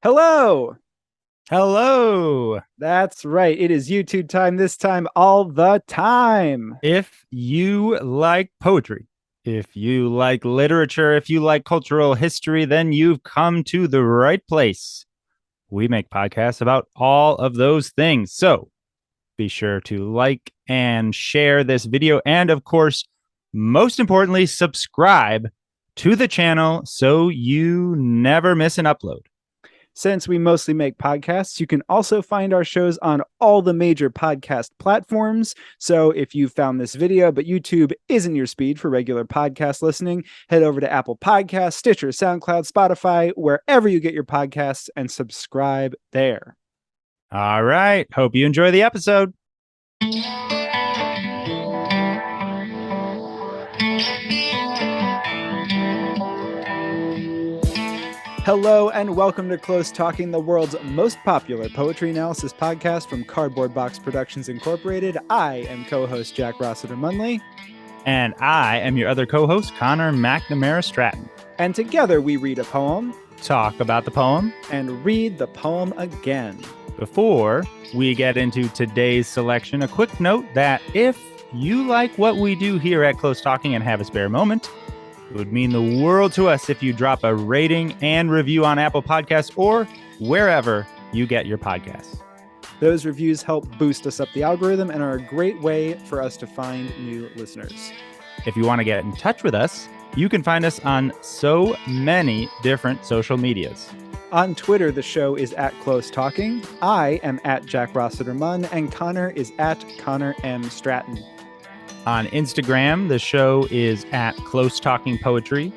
Hello. Hello. That's right. It is YouTube time, this time all the time. If you like poetry, if you like literature, if you like cultural history, then you've come to the right place. We make podcasts about all of those things. So be sure to like and share this video. And of course, most importantly, subscribe to the channel so you never miss an upload. Since we mostly make podcasts, you can also find our shows on all the major podcast platforms. So if you found this video, but YouTube isn't your speed for regular podcast listening, head over to Apple Podcasts, Stitcher, SoundCloud, Spotify, wherever you get your podcasts, and subscribe there. All right. Hope you enjoy the episode. Hello and welcome to Close Talking, the world's most popular poetry analysis podcast from Cardboard Box Productions Incorporated. I am co-host Jack Rossiter Munley. And I am your other co-host, Connor McNamara Stratton. And together we read a poem, talk about the poem, and read the poem again. Before we get into today's selection, a quick note that if you like what we do here at Close Talking and have a spare moment, it would mean the world to us if you drop a rating and review on Apple Podcasts or wherever you get your podcasts. Those reviews help boost us up the algorithm and are a great way for us to find new listeners. If you want to get in touch with us, you can find us on so many different social medias. On Twitter, the show is at Close Talking. I am at Jack Rossiter Munn, and Connor is at Connor M. Stratton. On Instagram, the show is at Close Talking Poetry.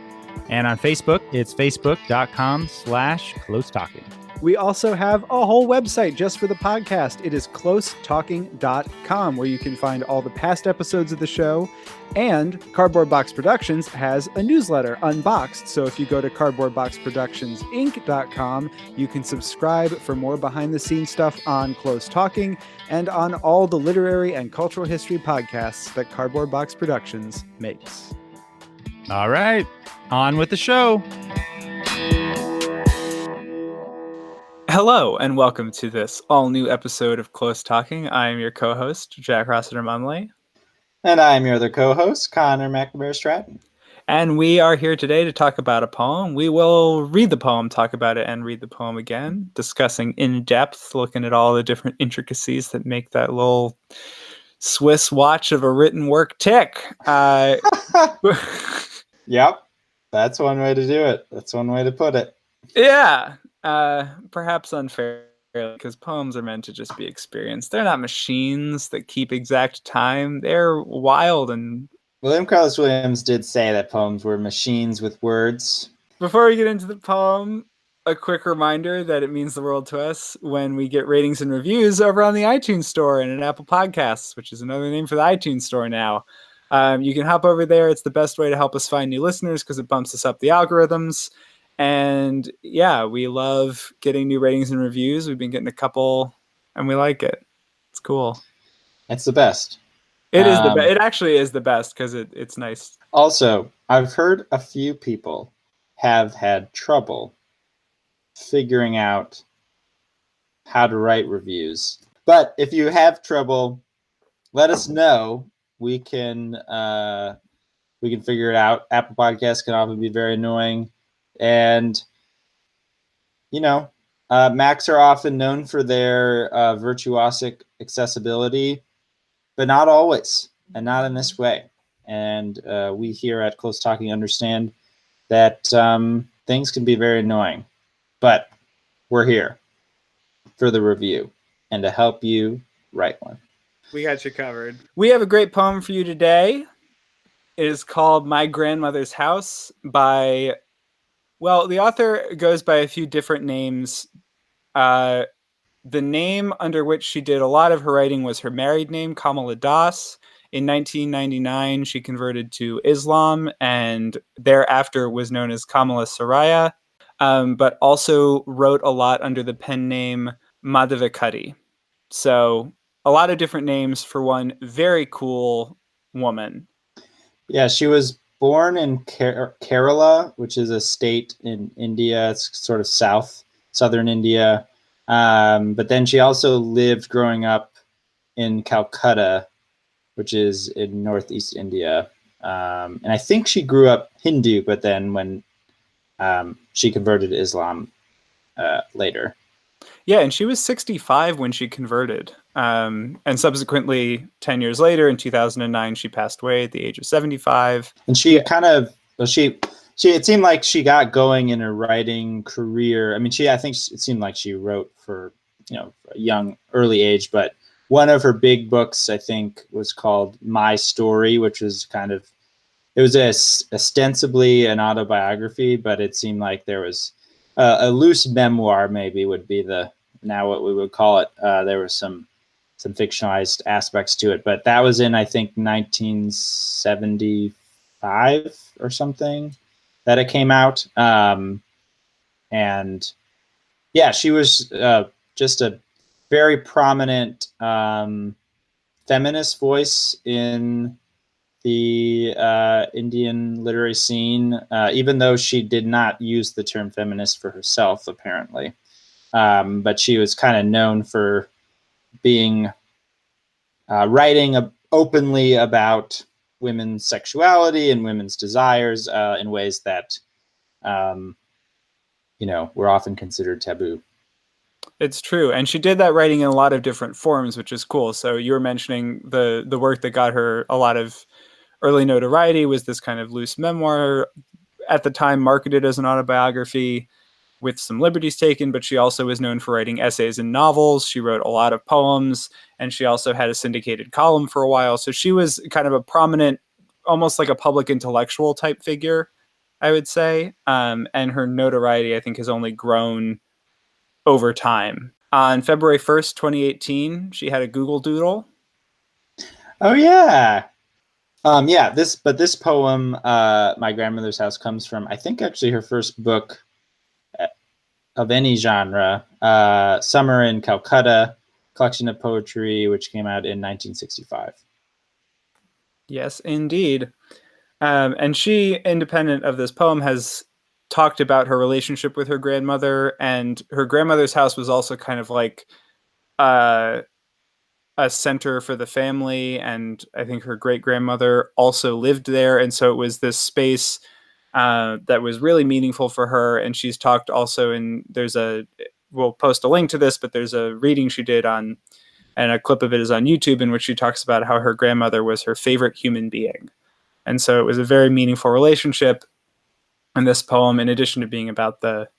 And on Facebook, it's facebook.com/Close Talking. We also have a whole website just for the podcast. It is closetalking.com, where you can find all the past episodes of the show. And Cardboard Box Productions has a newsletter, Unboxed. So if you go to cardboardboxproductionsinc.com, you can subscribe for more behind-the-scenes stuff on Close Talking and on all the literary and cultural history podcasts that Cardboard Box Productions makes. All right, on with the show. Hello, and welcome to this all-new episode of Close Talking. I am your co-host, Jack Rossiter Munley. And I'm your other co-host, Connor McNamara Stratton. And we are here today to talk about a poem. We will read the poem, talk about it, and read the poem again, discussing in depth, looking at all the different intricacies that make that little Swiss watch of a written work tick. Yep, that's one way to do it. That's one way to put it. Yeah, perhaps unfair, because poems are meant to just be experienced. They're not machines that keep exact time. They're wild. And William Carlos Williams did say that poems were machines with words. Before we get into the poem, a quick reminder that it means the world to us when we get ratings and reviews over on the iTunes Store and in Apple Podcasts, which is another name for the iTunes Store now. You can hop over there. It's the best way to help us find new listeners because it bumps us up the algorithms. And yeah, we love getting new ratings and reviews. We've been getting a couple, and we like it. It's cool. It's the best. It is the best. It actually is the best because it's nice. Also, I've heard a few people have had trouble figuring out how to write reviews. But if you have trouble, let us know. We can figure it out. Apple Podcasts can often be very annoying. And, Macs are often known for their virtuosic accessibility, but not always, and not in this way. And we here at Close Talking understand that things can be very annoying, but we're here for the review and to help you write one. We got you covered. We have a great poem for you today. It is called My Grandmother's House by... Well, the author goes by a few different names. The name under which she did a lot of her writing was her married name, Kamala Das. In 1999, she converted to Islam and thereafter was known as Kamala Surayya, but also wrote a lot under the pen name Madhavakutty. So a lot of different names for one very cool woman. Yeah, she was born in Kerala, which is a state in India. It's sort of south southern India. But then she also lived growing up in Calcutta, which is in northeast India. And I think she grew up Hindu, but then when she converted to Islam later. Yeah, and she was 65 when she converted. And subsequently, 10 years later, in 2009, she passed away at the age of 75. And she it seemed like she got going in her writing career. I mean, I think it seemed like she wrote for, a young, early age, but one of her big books, I think, was called My Story, which was it was ostensibly an autobiography, but it seemed like there was a loose memoir, maybe would be now what we would call it. There was some fictionalized aspects to it, but that was in, I think, 1975 or something that it came out. And yeah, she was just a very prominent feminist voice in the Indian literary scene, even though she did not use the term feminist for herself, apparently. But she was kind of known for being writing openly about women's sexuality and women's desires in ways that, were often considered taboo. It's true. And she did that writing in a lot of different forms, which is cool. So you were mentioning the work that got her a lot of early notoriety was this kind of loose memoir, at the time marketed as an autobiography with some liberties taken, but she also was known for writing essays and novels. She wrote a lot of poems, and she also had a syndicated column for a while. So she was kind of a prominent, almost like a public intellectual type figure, I would say. And her notoriety, I think, has only grown over time. On February 1st, 2018, she had a Google Doodle. Oh, yeah. This poem, My Grandmother's House, comes from, I think, actually her first book of any genre, Summer in Calcutta, collection of poetry, which came out in 1965. Yes, indeed. And she, independent of this poem, has talked about her relationship with her grandmother, and her grandmother's house was also kind of like a center for the family, and I think her great-grandmother also lived there, and so it was this space that was really meaningful for her. And she's talked also we'll post a link to this, but there's a reading she did and a clip of it is on YouTube, in which she talks about how her grandmother was her favorite human being. And so it was a very meaningful relationship. And this poem, in addition to being about the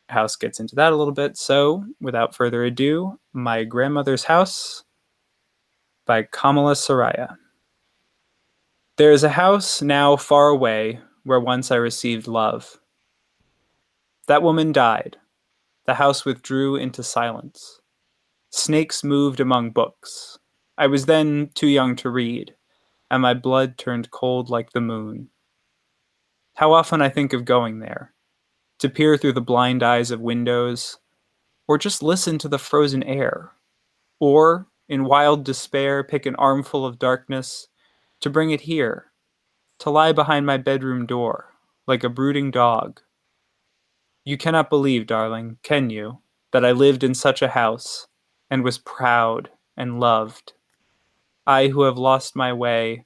house, gets into that a little bit. So without further ado, My Grandmother's House by Kamala Surayya. There is a house now far away where once I received love. That woman died. The house withdrew into silence. Snakes moved among books. I was then too young to read, and my blood turned cold like the moon. How often I think of going there, to peer through the blind eyes of windows, or just listen to the frozen air, or, in wild despair, pick an armful of darkness, to bring it here, to lie behind my bedroom door, like a brooding dog. You cannot believe, darling, can you, that I lived in such a house, and was proud and loved. I who have lost my way,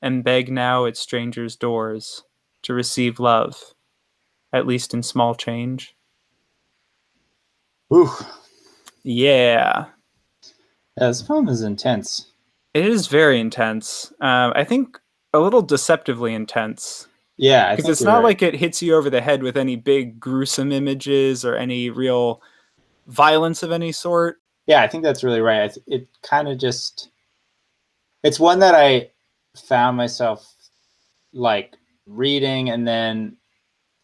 and beg now at strangers' doors to receive love, at least in small change. Ooh. Yeah. This poem is intense. It is very intense. I think a little deceptively intense. Yeah, because it's not like it hits you over the head with any big gruesome images or any real violence of any sort. Yeah, I think that's really right. It kind of just, it's one that I found myself like reading and then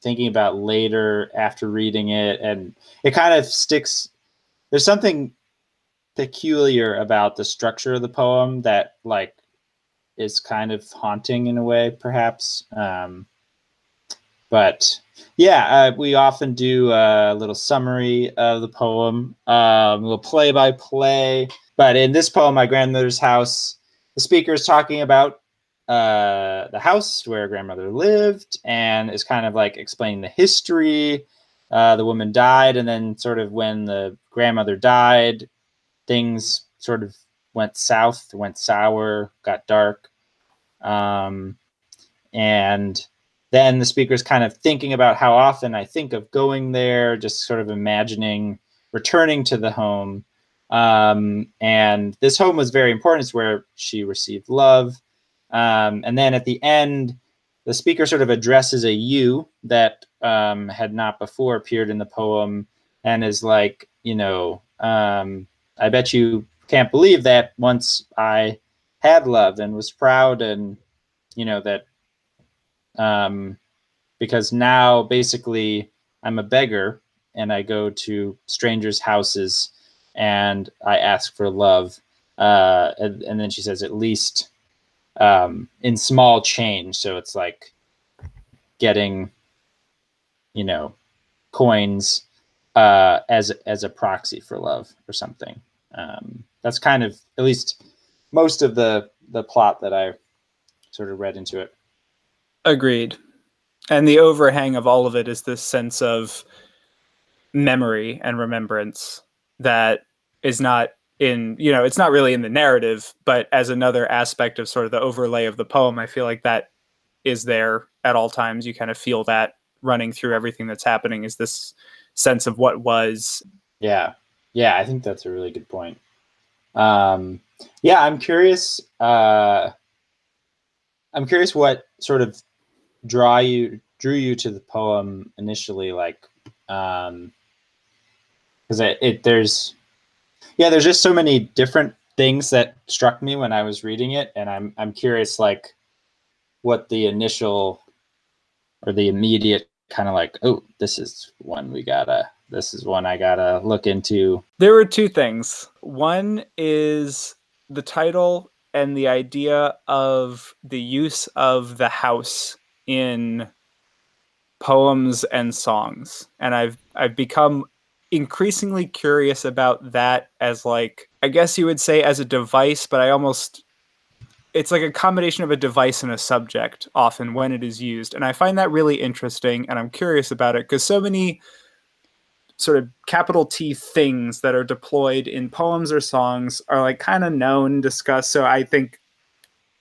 thinking about later after reading it, and it kind of sticks. There's something peculiar about the structure of the poem that like is kind of haunting in a way, perhaps. But yeah, we often do a little summary of the poem, a little play-by-play. But in this poem, My Grandmother's House, the speaker is talking about the house where grandmother lived and is kind of like explaining the history the woman died, and then sort of when the grandmother died, things sort of went south, went sour, got dark. And then the speaker's kind of thinking about how often I think of going there, just sort of imagining returning to the home. And this home was very important. It's where she received love. And then at the end, the speaker sort of addresses a you that had not before appeared in the poem, and is like, I bet you can't believe that once I had love and was proud, and that because now basically I'm a beggar and I go to strangers' houses and I ask for love. And then she says, at least in small change. So it's like getting, coins as a proxy for love or something. That's kind of at least most of the plot that I sort of read into it. Agreed. And the overhang of all of it is this sense of memory and remembrance that is not in, it's not really in the narrative, but as another aspect of sort of the overlay of the poem, I feel like that is there at all times. You kind of feel that running through everything that's happening, is this sense of what was. Yeah. Yeah, I think that's a really good point. I'm curious. I'm curious what sort of drew you to the poem initially, like, because there's just so many different things that struck me when I was reading it, and I'm curious, like, what the initial or the immediate kind of like, oh, this is one I gotta look into. There were two things. One is the title and the idea of the use of the house in poems and songs. And I've become increasingly curious about that as, like, I guess you would say as a device, but it's like a combination of a device and a subject often when it is used. And I find that really interesting, and I'm curious about it because so many sort of capital T things that are deployed in poems or songs are like kind of known, discussed. So I think,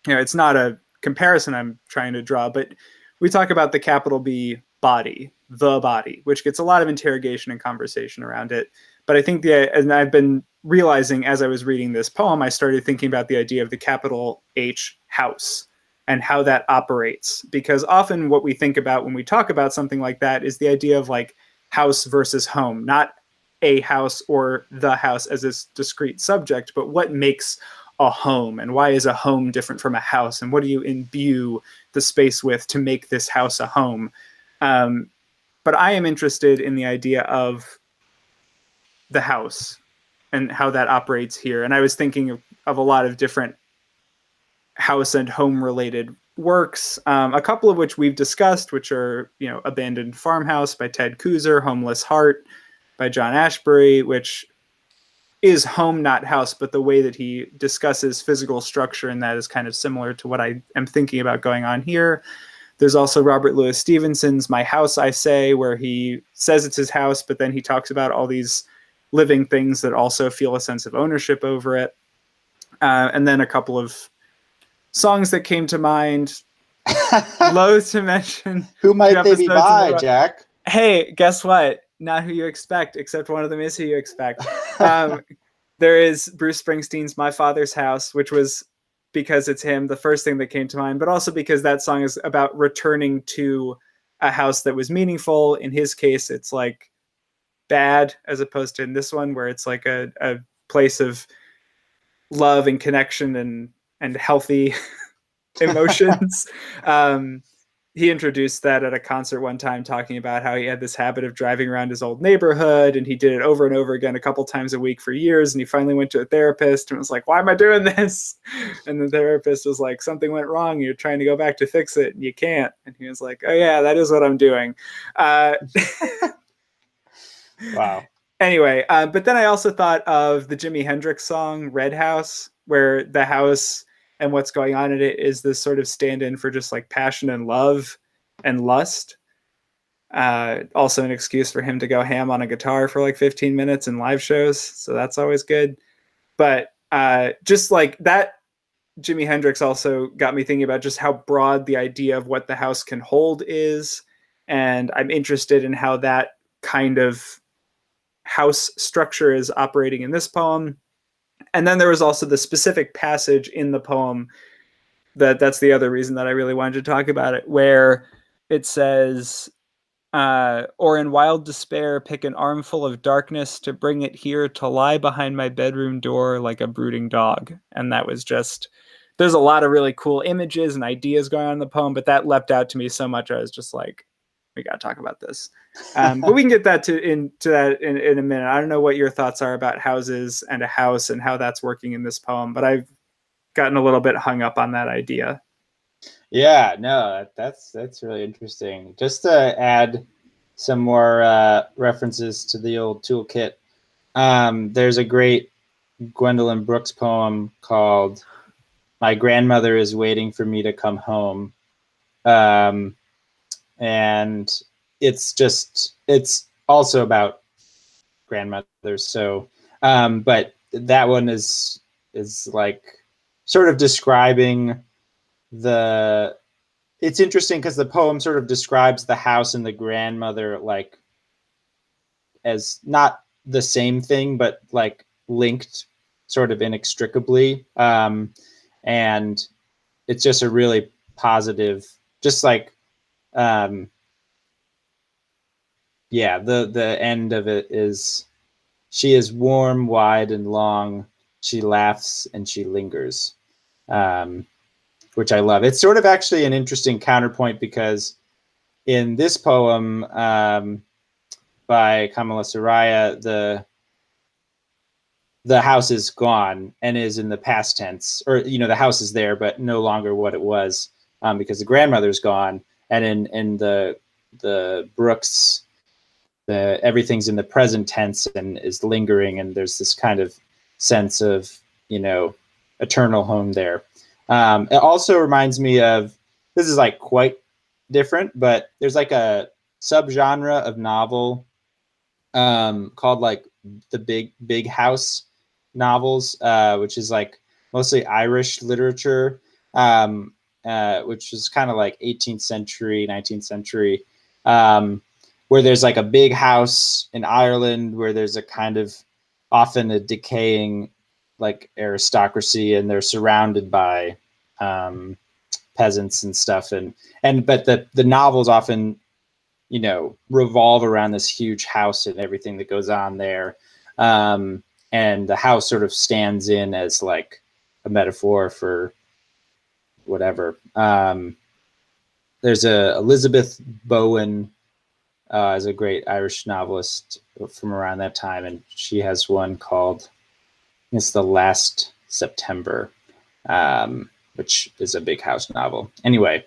it's not a comparison I'm trying to draw, but we talk about the capital B body, the body, which gets a lot of interrogation and conversation around it. But I think and I've been realizing as I was reading this poem, I started thinking about the idea of the capital H house and how that operates. Because often what we think about when we talk about something like that is the idea of like house versus home, not a house or the house as this discrete subject, but what makes a home, and why is a home different from a house, and what do you imbue the space with to make this house a home. But I am interested in the idea of the house and how that operates here. And I was thinking of a lot of different house and home related works, a couple of which we've discussed, which are, Abandoned Farmhouse by Ted Kooser, Homeless Heart by John Ashbery, which is home, not house, but the way that he discusses physical structure in that is kind of similar to what I am thinking about going on here. There's also Robert Louis Stevenson's My House, I Say, where he says it's his house, but then he talks about all these living things that also feel a sense of ownership over it. And then a couple of songs that came to mind. Loath to mention. Who might they be by, Jack? Hey, guess what? Not who you expect, except one of them is who you expect. There is Bruce Springsteen's My Father's House, which was, because it's him, the first thing that came to mind, but also because that song is about returning to a house that was meaningful. In his case, it's like bad, as opposed to in this one, where it's like a place of love and connection and healthy emotions. He introduced that at a concert one time, talking about how he had this habit of driving around his old neighborhood, and he did it over and over again a couple times a week for years. And he finally went to a therapist and was like, why am I doing this? And the therapist was like, something went wrong. You're trying to go back to fix it and you can't. And he was like, oh yeah, that is what I'm doing. Wow. Anyway, but then I also thought of the Jimi Hendrix song Red House, where the house and what's going on in it is this sort of stand-in for just like passion and love and lust. Also an excuse for him to go ham on a guitar for like 15 minutes in live shows. So that's always good. But just like that, Jimi Hendrix also got me thinking about just how broad the idea of what the house can hold is. And I'm interested in how that kind of house structure is operating in this poem. And then there was also the specific passage in the poem that's the other reason that I really wanted to talk about it, where it says, or in wild despair, pick an armful of darkness to bring it here to lie behind my bedroom door like a brooding dog. And that was just, there's a lot of really cool images and ideas going on in the poem, but that leapt out to me so much. I was just like, we got to talk about this. But we can get that into that in a minute. I don't know what your thoughts are about houses and a house and how that's working in this poem, but I've gotten a little bit hung up on that idea. Yeah, no, that's really interesting. Just to add some more references to the old toolkit, there's a great Gwendolyn Brooks poem called "My Grandmother is Waiting for Me to Come Home," and it's also about grandmothers. So, but that one is like sort of describing it's interesting because the poem sort of describes the house and the grandmother like as not the same thing, but like linked sort of inextricably. And it's just a really positive, just like, yeah, the end of it is, she is warm, wide, and long. She laughs and she lingers. Which I love. It's sort of actually an interesting counterpoint because in this poem by Kamala Surayya, the house is gone and is in the past tense, or the house is there but no longer what it was, because the grandmother's gone. And in the Brooks, everything's in the present tense and is lingering, and there's this kind of sense of eternal home there. It also reminds me of, this is like quite different, but there's like a subgenre of novel called like the big house novels, which is like mostly Irish literature, which is kind of like 18th century, 19th century, where there's like a big house in Ireland where there's a kind of often a decaying like aristocracy, and they're surrounded by peasants and stuff, but the novels often revolve around this huge house and everything that goes on there, and the house sort of stands in as like a metaphor for whatever. There's Elizabeth Bowen is a great Irish novelist from around that time, and she has one called, it's The Last September, which is a big house novel. Anyway,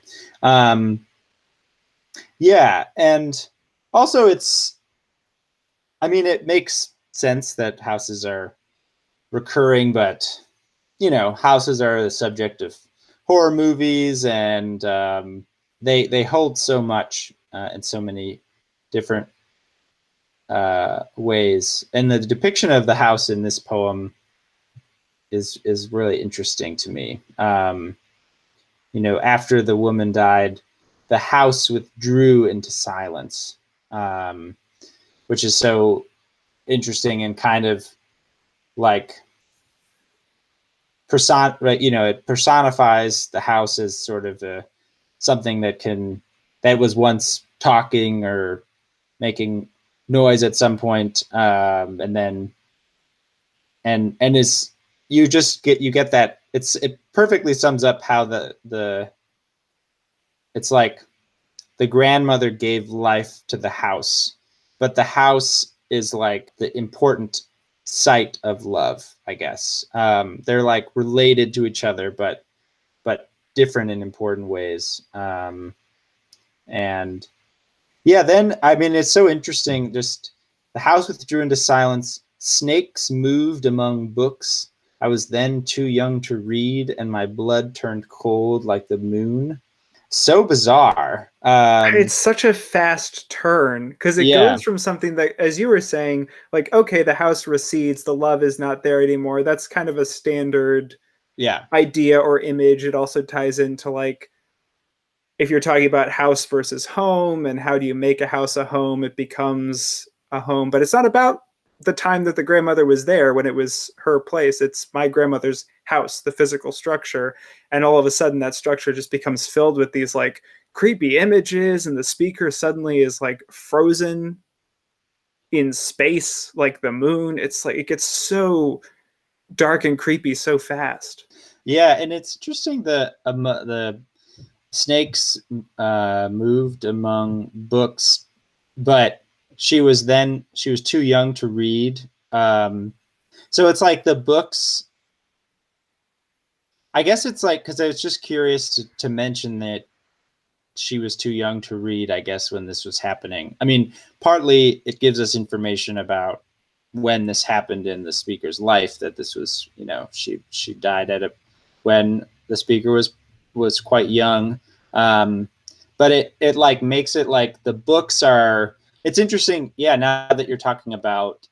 yeah, and also it makes sense that houses are recurring, but houses are the subject of horror movies, and they hold so much in so many different ways. And the depiction of the house in this poem is really interesting to me. After the woman died, the house withdrew into silence, which is so interesting and kind of like it personifies the house as sort of something that was once talking or making noise at some point, and then is, you get that it perfectly sums up how it's like the grandmother gave life to the house, but the house is like the important site of love, I guess. They're like related to each other, but different in important ways. And yeah, then it's so interesting. Just the house withdrew into silence. Snakes moved among books. I was then too young to read, and my blood turned cold like the moon. so bizarre. It's such a fast turn because it Yeah. goes from something that, as you were saying, like, okay, the house recedes, the love is not there anymore. That's kind of a standard Yeah. idea or image. It also ties into, like, if you're talking about house versus home and how do you make a house a home, it becomes a home. But it's not about the time that the grandmother was there when it was her place. It's my grandmother's house, the physical structure. And all of a sudden that structure just becomes filled with these like creepy images, and the speaker suddenly is like frozen in space like the moon. It's like it gets so dark and creepy so fast. Yeah, and it's interesting the snakes moved among books, but she was too young to read. So it's like the books. I guess it's like, because I was just curious to mention that she was too young to read, I guess, when this was happening. I mean, partly it gives us information about when this happened in the speaker's life, that this was, she died when the speaker was quite young. But it like makes it like the books are, it's interesting. Yeah. Now that you're talking about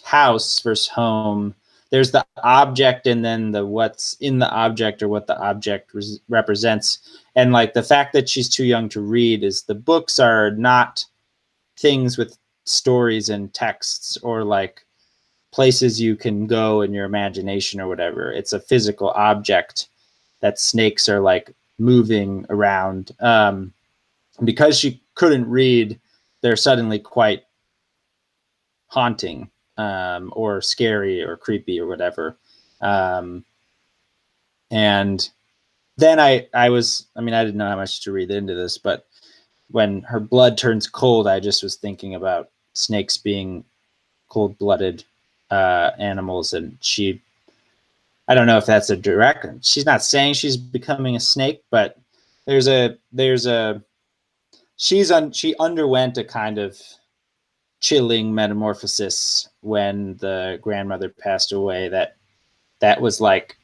house versus home, there's the object and then the what's in the object or what the object represents. And like the fact that she's too young to read is the books are not things with stories and texts or like places you can go in your imagination or whatever. It's a physical object that snakes are like moving around. Because she couldn't read, they're suddenly quite haunting, or scary or creepy or whatever. And then I didn't know how much to read into this, but when her blood turns cold, I just was thinking about snakes being cold-blooded animals. And I don't know if that's a direct, she's not saying she's becoming a snake, but she underwent a kind of chilling metamorphosis when the grandmother passed away, that was like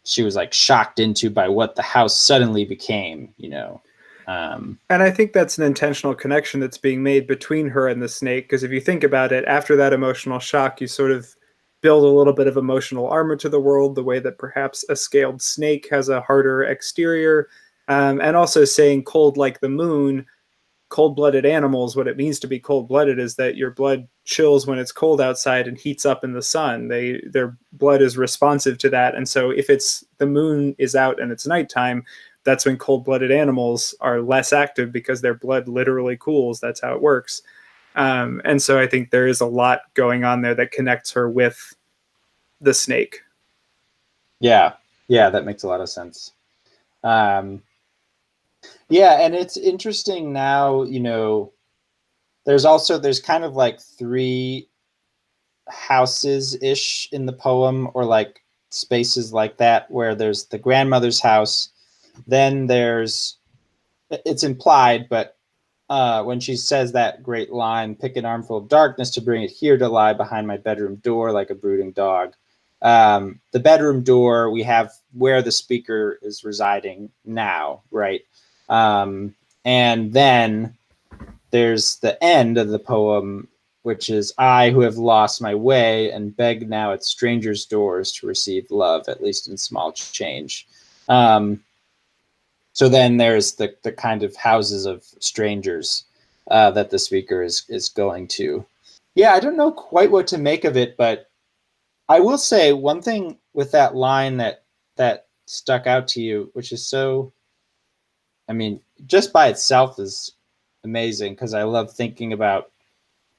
she was like shocked into by what the house suddenly became. And I think that's an intentional connection that's being made between her and the snake, because if you think about it, after that emotional shock, you sort of build a little bit of emotional armor to the world, the way that perhaps a scaled snake has a harder exterior. And also saying cold like the moon, cold-blooded animals, what it means to be cold-blooded is that your blood chills when it's cold outside and heats up in the sun. Their blood is responsive to that. And so if it's the moon is out and it's nighttime, that's when cold-blooded animals are less active because their blood literally cools. That's how it works. And so I think there is a lot going on there that connects her with the snake. Yeah, that makes a lot of sense. Yeah, and it's interesting now, there's kind of like three houses-ish in the poem, or like spaces like that, where there's the grandmother's house, then it's implied, but when she says that great line, pick an armful of darkness to bring it here to lie behind my bedroom door like a brooding dog. The bedroom door, we have where the speaker is residing now, right? And then there's the end of the poem, which is I who have lost my way and beg now at strangers' doors to receive love, at least in small change. So then there's the kind of houses of strangers that the speaker is going to. Yeah, I don't know quite what to make of it, but I will say one thing with that line that stuck out to you, which is so, I mean, just by itself is amazing, because I love thinking about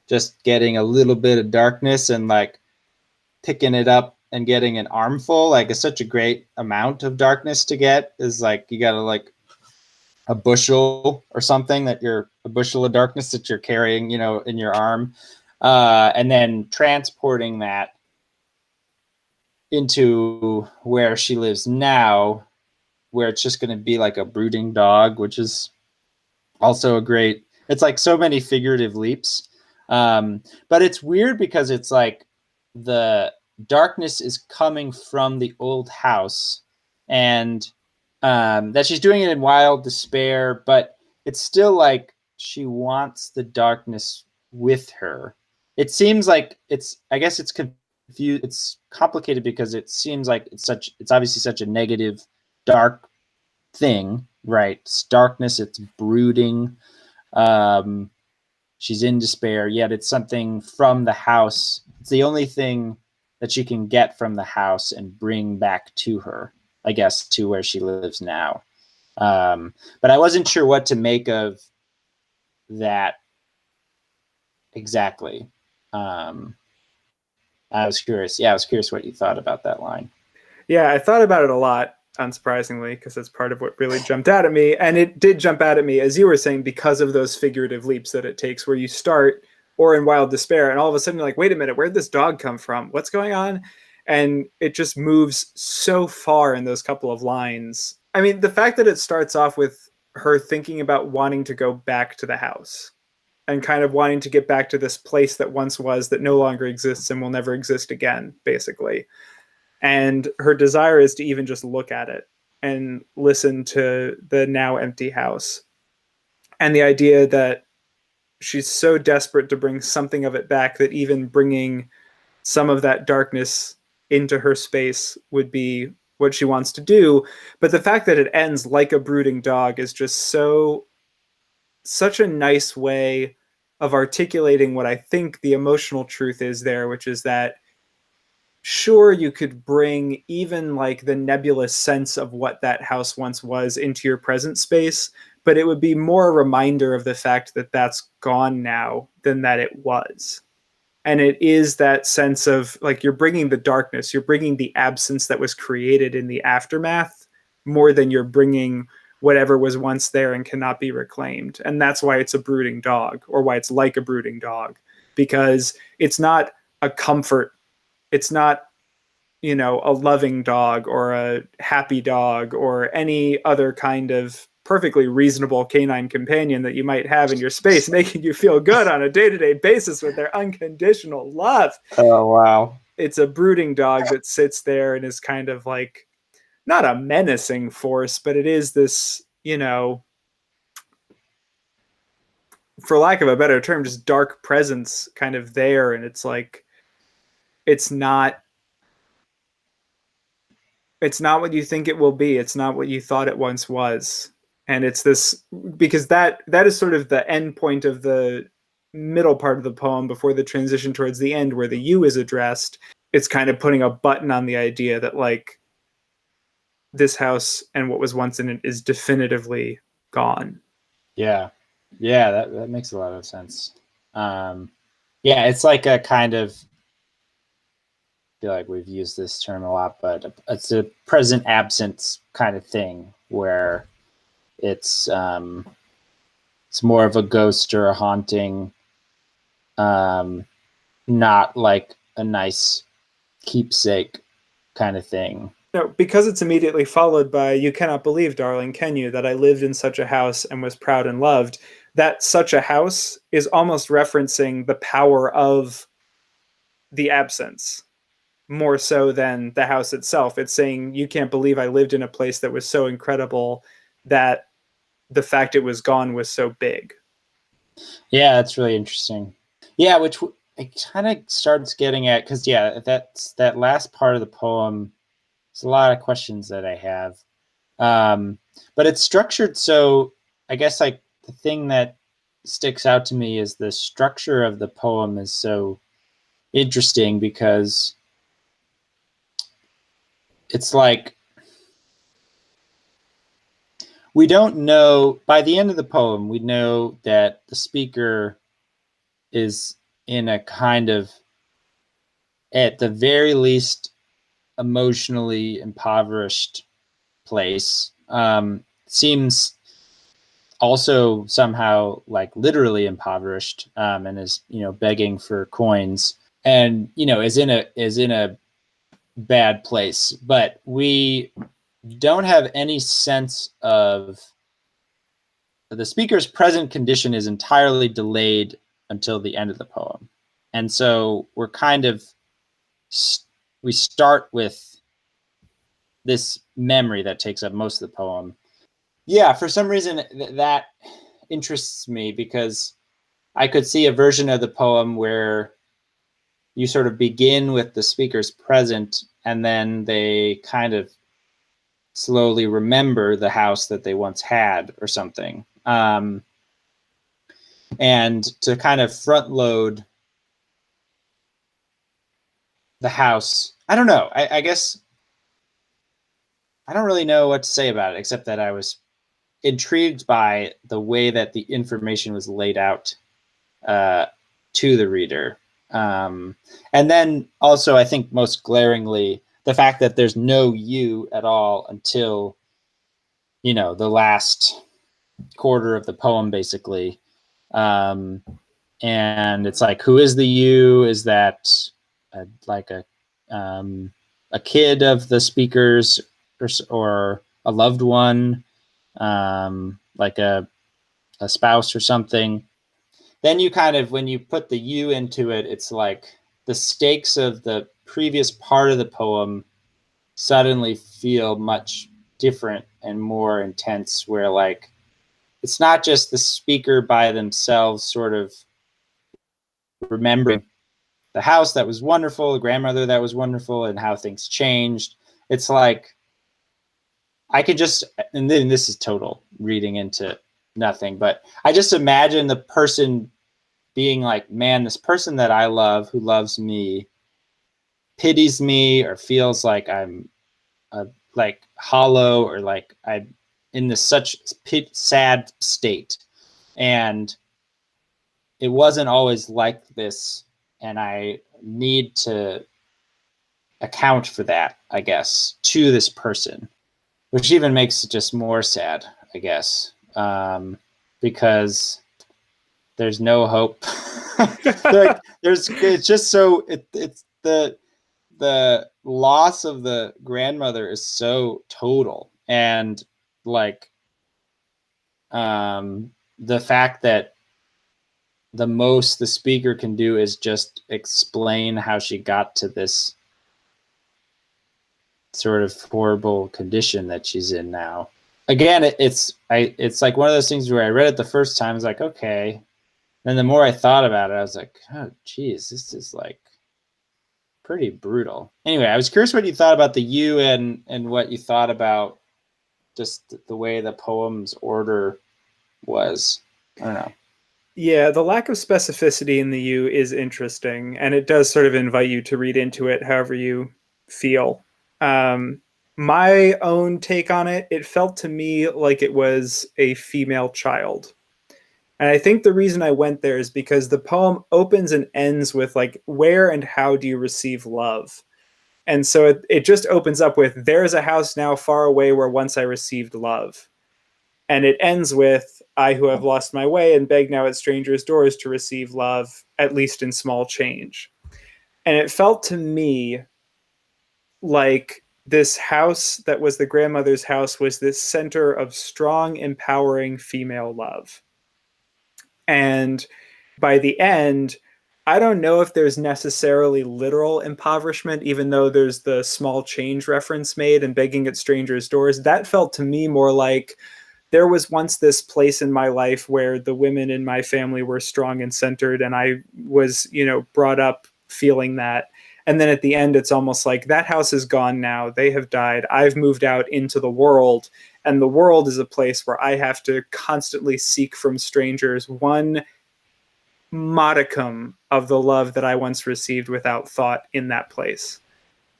just getting a little bit of darkness and like picking it up and getting an armful. Like, it's such a great amount of darkness to get, is like you gotta like a bushel or something, a bushel of darkness that you're carrying, in your arm, and then transporting that into where she lives now, where it's just going to be like a brooding dog, which is also it's like so many figurative leaps. But it's weird because it's like the darkness is coming from the old house, and that she's doing it in wild despair, but it's still like she wants the darkness with her. It seems like I guess it's confused. It's complicated because it seems like it's obviously such a negative, dark thing, right? It's darkness, it's brooding. She's in despair, yet it's something from the house. It's the only thing that she can get from the house and bring back to her, I guess, to where she lives now. But I wasn't sure what to make of that exactly. I was curious. Yeah, I was curious what you thought about that line. Yeah, I thought about it a lot, unsurprisingly, because it's part of what really jumped out at me. And it did jump out at me, as you were saying, because of those figurative leaps that it takes, where you start or in wild despair, and all of a sudden you're like, wait a minute, where'd this dog come from? What's going on? And it just moves so far in those couple of lines. I mean, the fact that it starts off with her thinking about wanting to go back to the house and kind of wanting to get back to this place that once was, that no longer exists and will never exist again, basically. And her desire is to even just look at it and listen to the now empty house. And the idea that she's so desperate to bring something of it back that even bringing some of that darkness into her space would be what she wants to do. But the fact that it ends like a brooding dog is just such a nice way of articulating what I think the emotional truth is there, which is that sure, you could bring even like the nebulous sense of what that house once was into your present space, but it would be more a reminder of the fact that that's gone now than that it was. And it is that sense of like, you're bringing the darkness, you're bringing the absence that was created in the aftermath more than you're bringing whatever was once there and cannot be reclaimed. And that's why it's a brooding dog, or why it's like a brooding dog, because it's not a comfort. It's not, a loving dog or a happy dog or any other kind of perfectly reasonable canine companion that you might have in your space, making you feel good on a day-to-day basis with their unconditional love. Oh, wow. It's a brooding dog that sits there and is kind of like, not a menacing force, but it is this, for lack of a better term, just dark presence kind of there. And it's like, it's not what you think it will be. It's not what you thought it once was. And it's this, because that is sort of the end point of the middle part of the poem before the transition towards the end where the you is addressed. It's kind of putting a button on the idea that like this house and what was once in it is definitively gone. Yeah. Yeah, that makes a lot of sense. Yeah, it's like a kind of, I feel like we've used this term a lot, but it's a present absence kind of thing where it's more of a ghost or a haunting, not like a nice keepsake kind of thing. No, because it's immediately followed by, you cannot believe, darling, can you, that I lived in such a house and was proud and loved. That such a house is almost referencing the power of the absence more so than the house itself. It's saying, you can't believe I lived in a place that was so incredible that the fact it was gone was so big. Yeah, that's really interesting. Yeah, which it kind of starts getting at, because yeah, that last part of the poem, there's a lot of questions that I have, but it's structured so, I guess like the thing that sticks out to me is the structure of the poem is so interesting, because it's like we don't know, by the end of the poem, we know that the speaker is in a kind of, at the very least, emotionally impoverished place. Seems also somehow like literally impoverished, and is, begging for coins, and, is in a bad place. But we don't have any sense of the speaker's present condition is entirely delayed until the end of the poem. And so we're kind of, we start with this memory that takes up most of the poem. Yeah, for some reason that interests me, because I could see a version of the poem where you sort of begin with the speaker's present, and then they kind of slowly remember the house that they once had or something. And to kind of front load the house, I don't know. I guess I don't really know what to say about it, except that I was intrigued by the way that the information was laid out to the reader. And then also, I think most glaringly, the fact that there's no you at all until, the last quarter of the poem, basically. And it's like, who is the you? Is that like a kid of the speakers, or a loved one, like a spouse or something? Then you kind of, when you put the you into it, it's like the stakes of the previous part of the poem suddenly feel much different and more intense, where like it's not just the speaker by themselves sort of remembering the house that was wonderful, the grandmother that was wonderful, and how things changed. It's like I could just, and then this is total reading into nothing, but I just imagine the person being like, man, this person that I love, who loves me, pities me, or feels like I'm like hollow, or like I'm in this such sad state. And it wasn't always like this. And I need to account for that, I guess, to this person, which even makes it just more sad, I guess, because there's no hope. Like, it's just so it's the loss of the grandmother is so total, and like the fact that the most the speaker can do is just explain how she got to this sort of horrible condition that she's in now. Again, it's like one of those things where I read it the first time, I was like, okay. Then the more I thought about it, I was like, oh, geez, this is like pretty brutal. Anyway, I was curious what you thought about the you, and what you thought about just the way the poem's order was. I don't know. Yeah, the lack of specificity in the you is interesting, and it does sort of invite you to read into it however you feel. My own take on it, it felt to me like it was a female child. And I think the reason I went there is because the poem opens and ends with like, where and how do you receive love? And so it just opens up with, there is a house now far away where once I received love. And it ends with, I who have lost my way and beg now at strangers' doors to receive love, at least in small change. And it felt to me like this house that was the grandmother's house was this center of strong, empowering female love. And by the end, I don't know if there's necessarily literal impoverishment, even though there's the small change reference made and begging at strangers' doors. That felt to me more like there was once this place in my life where the women in my family were strong and centered, and I was, brought up feeling that. And then at the end, it's almost like that house is gone now. They have died. I've moved out into the world, and the world is a place where I have to constantly seek from strangers one modicum of the love that I once received without thought in that place.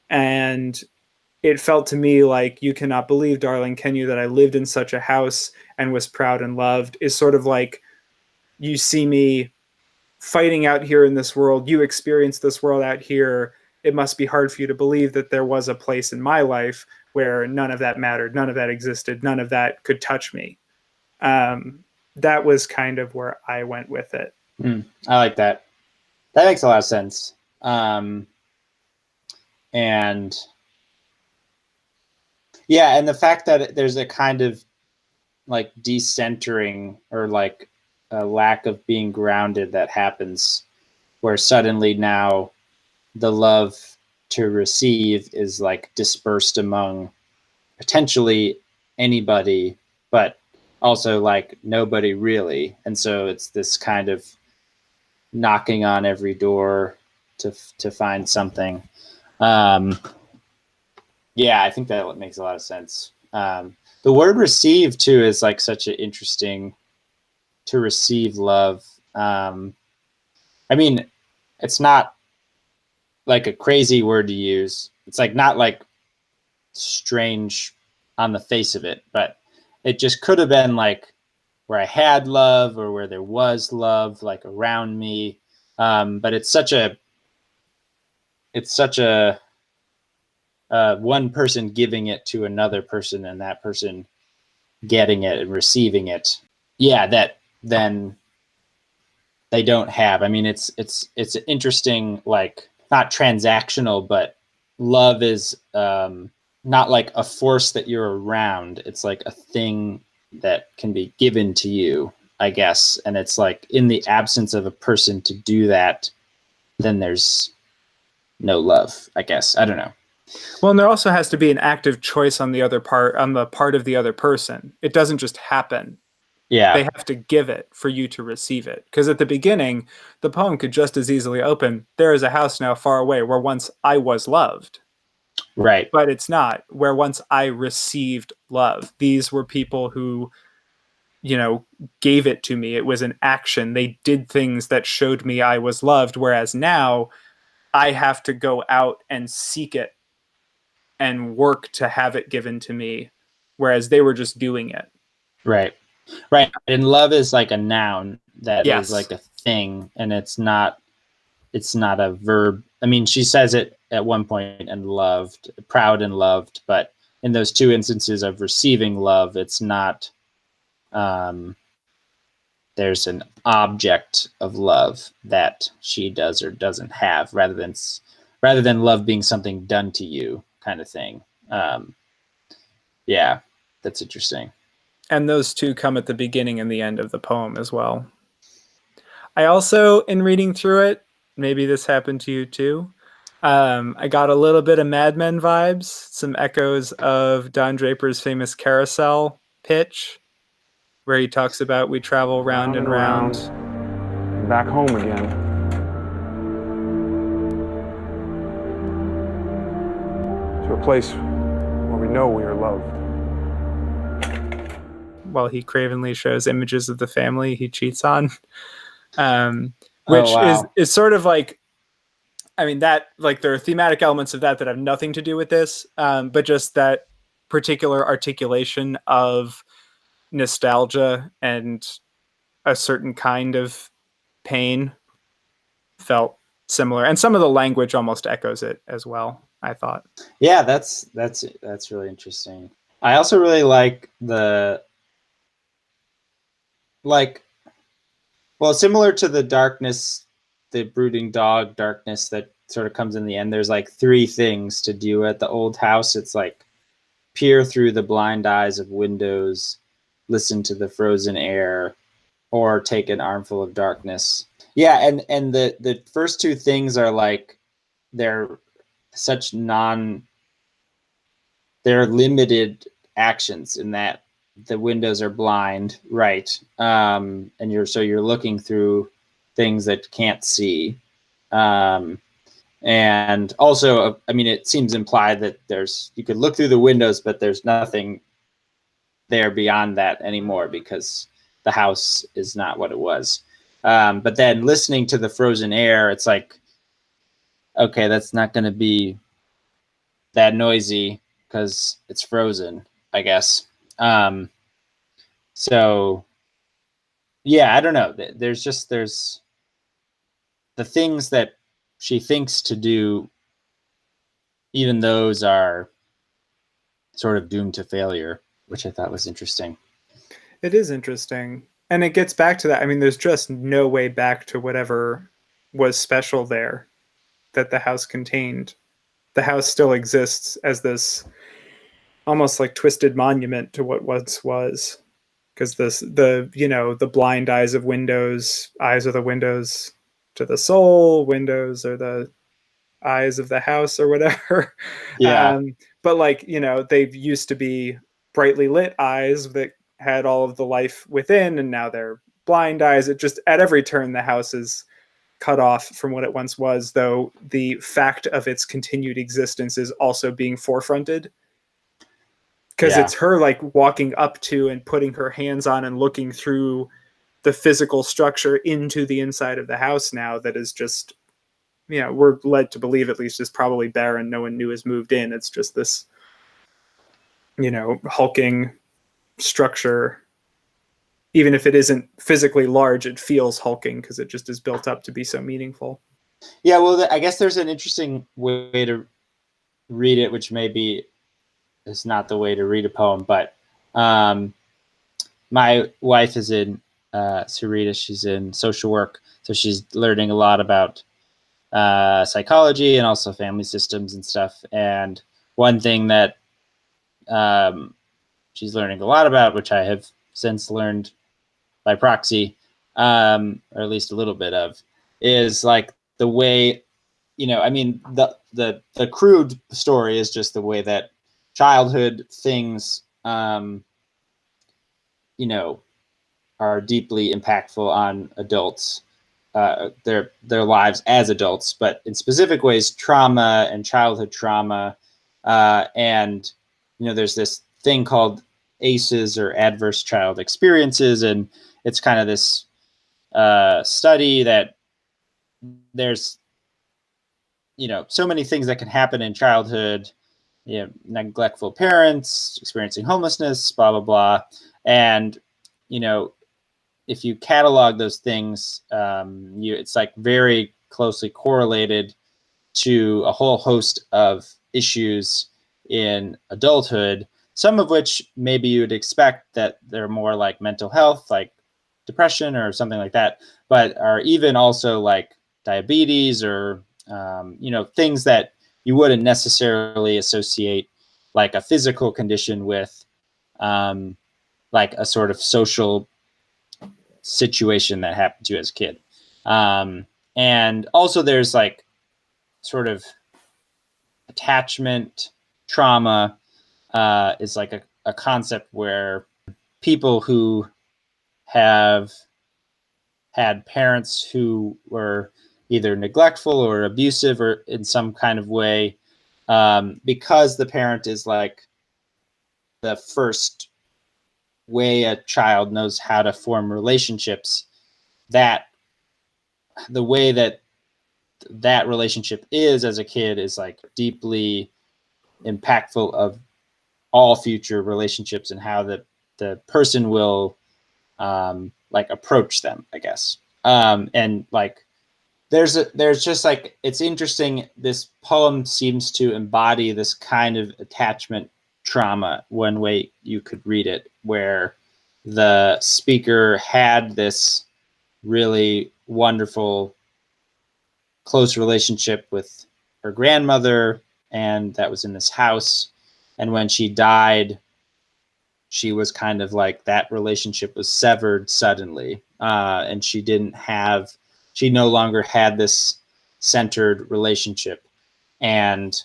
And it felt to me like, you cannot believe, darling, can you, that I lived in such a house and was proud and loved, is sort of like, you see me fighting out here in this world, you experience this world out here, it must be hard for you to believe that there was a place in my life where none of that mattered, none of that existed, none of that could touch me. That was kind of where I went with it. I like that. That makes a lot of sense. And yeah, and the fact that there's a kind of like decentering, or like a lack of being grounded that happens, where suddenly now the love to receive is like dispersed among potentially anybody, but also like nobody really. And so it's this kind of knocking on every door to find something. Yeah, I think that makes a lot of sense. The word receive too is like such an interesting, to receive love. I mean, it's not like a crazy word to use. It's like not like strange on the face of it, but it just could have been like where I had love or where there was love like around me. But it's such a one person giving it to another person and that person getting it and receiving it. Yeah, that then they don't have. I mean, it's interesting, like not transactional, but love is not like a force that you're around. It's like a thing that can be given to you, I guess. And it's like in the absence of a person to do that, then there's no love, I guess. I don't know. Well, and there also has to be an active choice on the part of the other person. It doesn't just happen. Yeah. They have to give it for you to receive it. Because at the beginning, the poem could just as easily open, "There is a house now far away where once I was loved." Right. But it's not, "Where once I received love." These were people who, gave it to me. It was an action. They did things that showed me I was loved. Whereas now I have to go out and seek it and work to have it given to me. Whereas they were just doing it. Right. Right. And love is like a noun that Yes. is like a thing, and it's not a verb. I mean, she says it at one point and loved, proud and loved, but in those two instances of receiving love, it's not, there's an object of love that she does or doesn't have rather than love being something done to you kind of thing. Yeah, that's interesting. And those two come at the beginning and the end of the poem as well. I also, in reading through it, maybe this happened to you too, I got a little bit of Mad Men vibes, some echoes of Don Draper's famous Carousel pitch, where he talks about we travel round and round. Back home again. To a place where we know we are loved. While he cravenly shows images of the family he cheats on. Which is sort of like, I mean, that, like, there are thematic elements of that have nothing to do with this, but just that particular articulation of nostalgia and a certain kind of pain felt similar, and some of the language almost echoes it as well, I thought. Yeah, that's really interesting. I also really like similar to the darkness, the brooding dog darkness that sort of comes in the end, there's like three things to do at the old house. It's like peer through the blind eyes of windows, listen to the frozen air, or take an armful of darkness. Yeah, and the first two things are like they're limited actions in that the windows are blind, right? And you're looking through things that can't see. And also, I mean, it seems implied that you could look through the windows, but there's nothing there beyond that anymore because the house is not what it was. But then listening to the frozen air, it's like, okay, that's not going to be that noisy because it's frozen, I guess. So yeah, I don't know. There's the things that she thinks to do, even those are sort of doomed to failure, which I thought was interesting. It is interesting. And it gets back to that. I mean, there's just no way back to whatever was special there that the house contained. The house still exists as this almost like twisted monument to what once was. Because the blind eyes of windows, eyes are the windows to the soul, windows are the eyes of the house or whatever. Yeah. But like, you know, they used to be brightly lit eyes that had all of the life within, and now they're blind eyes. It just, at every turn, the house is cut off from what it once was, though the fact of its continued existence is also being forefronted. Because Yeah. it's her like walking up to and putting her hands on and looking through the physical structure into the inside of the house now that is just, you know, we're led to believe at least is probably barren. No one new has moved in. It's just this, you know, hulking structure. Even if it isn't physically large, it feels hulking because it just is built up to be so meaningful. Yeah, well, I guess there's an interesting way to read it, which maybe is not the way to read a poem, but my wife is in Sarita. She's in social work, so she's learning a lot about psychology and also family systems and stuff. And one thing that she's learning a lot about, which I have since learned by proxy, or at least a little bit of, is like the way, you know, I mean, the crude story is just the way that childhood things, you know, are deeply impactful on adults, their lives as adults, but in specific ways, trauma and childhood trauma, and you know, there's this thing called ACEs, or adverse child experiences, and it's kind of this study that there's, you know, so many things that can happen in childhood, you know, neglectful parents, experiencing homelessness, blah blah blah, and you know, if you catalog those things, it's like very closely correlated to a whole host of issues in adulthood, some of which maybe you'd expect that they're more like mental health, like depression or something like that, but are even also like diabetes or, you know, things that you wouldn't necessarily associate like a physical condition with, like a sort of social situation that happened to you as a kid. And also there's like sort of attachment trauma, is like a concept where people who have had parents who were either neglectful or abusive or in some kind of way, because the parent is like the first way a child knows how to form relationships, that the way that that relationship is as a kid is like deeply impactful of all future relationships and how the person will like approach them, I guess. And like there's just like, it's interesting, this poem seems to embody this kind of attachment trauma, one way you could read it, where the speaker had this really wonderful close relationship with her grandmother, and that was in this house, and when she died, she was kind of like, that relationship was severed suddenly, and she no longer had this centered relationship, and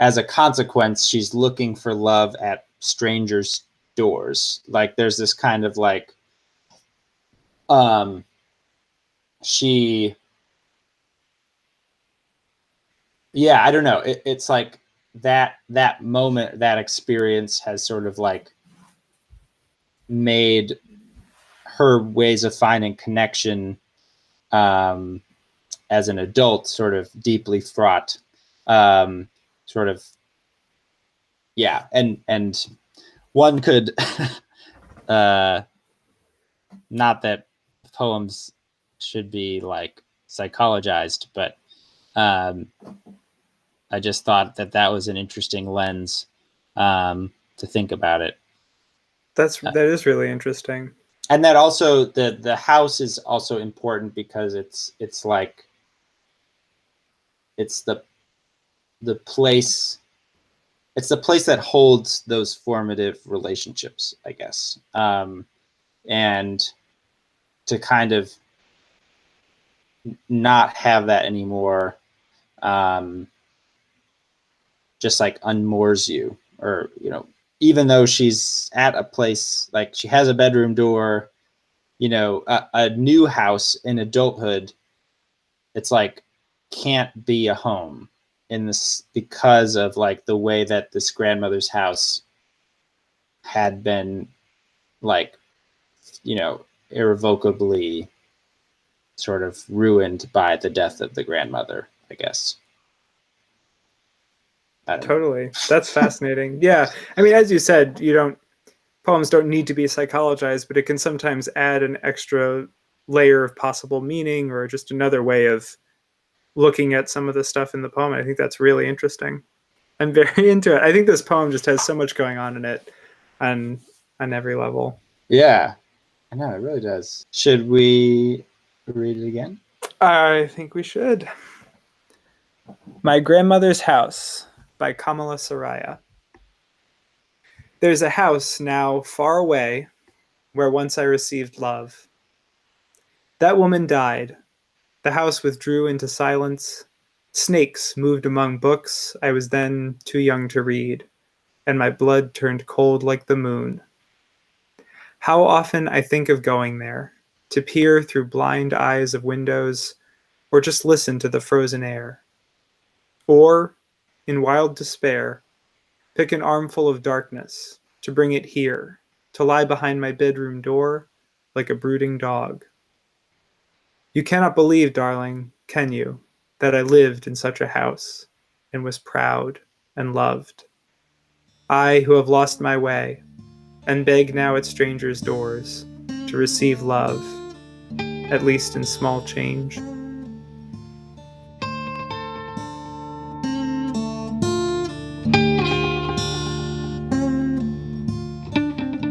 as a consequence, she's looking for love at strangers' doors. Like there's this kind of like, she, yeah, I don't know. It's like that moment, that experience has sort of like made her ways of finding connection, as an adult sort of deeply fraught, sort of, yeah. And one could, not that poems should be like psychologized, but I just thought that was an interesting lens, to think about it. That is really interesting. And that also the house is also important because it's like, it's the place, it's the place that holds those formative relationships, I guess. And to kind of not have that anymore just like unmoors you, or, you know, even though she's at a place, like she has a bedroom door, you know, a new house in adulthood, it's like can't be a home in this because of like the way that this grandmother's house had been, like, you know, irrevocably sort of ruined by the death of the grandmother, I guess. I don't know. Totally. That's fascinating. Yeah. I mean, as you said, poems don't need to be psychologized, but it can sometimes add an extra layer of possible meaning or just another way of looking at some of the stuff in the poem. I think that's really interesting. I'm very into it. I think this poem just has so much going on in it on every level. Yeah, I know, it really does. Should we read it again? I think we should. My Grandmother's House by Kamala Surayya. There's a house now far away where once I received love. That woman died. The house withdrew into silence. Snakes moved among books I was then too young to read, and my blood turned cold like the moon. How often I think of going there, to peer through blind eyes of windows, or just listen to the frozen air. Or, in wild despair, pick an armful of darkness, to bring it here, to lie behind my bedroom door like a brooding dog. You cannot believe, darling, can you, that I lived in such a house, and was proud and loved. I who have lost my way, and beg now at strangers' doors, to receive love, at least in small change.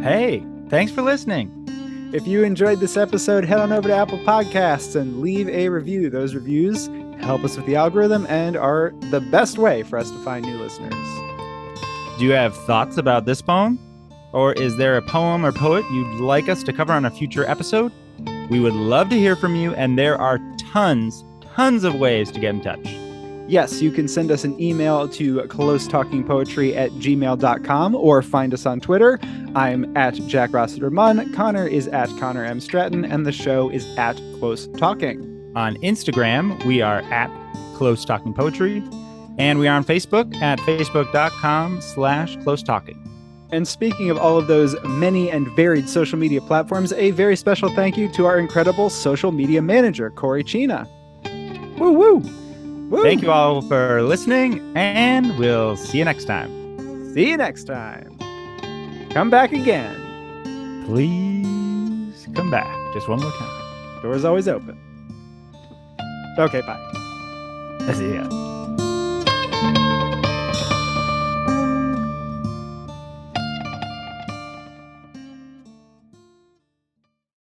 Hey, thanks for listening. If you enjoyed this episode, head on over to Apple Podcasts and leave a review. Those reviews help us with the algorithm and are the best way for us to find new listeners. Do you have thoughts about this poem? Or is there a poem or poet you'd like us to cover on a future episode? We would love to hear from you, and there are tons of ways to get in touch. Yes, you can send us an email to closetalkingpoetry@gmail.com or find us on Twitter. I'm at Jack Rossiter Munn, Connor is at Connor M. Stratton, and the show is at Close Talking. On Instagram, we are at Close Talking Poetry, and we are on Facebook at facebook.com/closetalking. And speaking of all of those many and varied social media platforms, a very special thank you to our incredible social media manager, Corey Chena. Woo woo! Woo. Thank you all for listening, and we'll see you next time. See you next time. Come back again. Please come back just one more time. Door's always open. Okay, bye. See ya.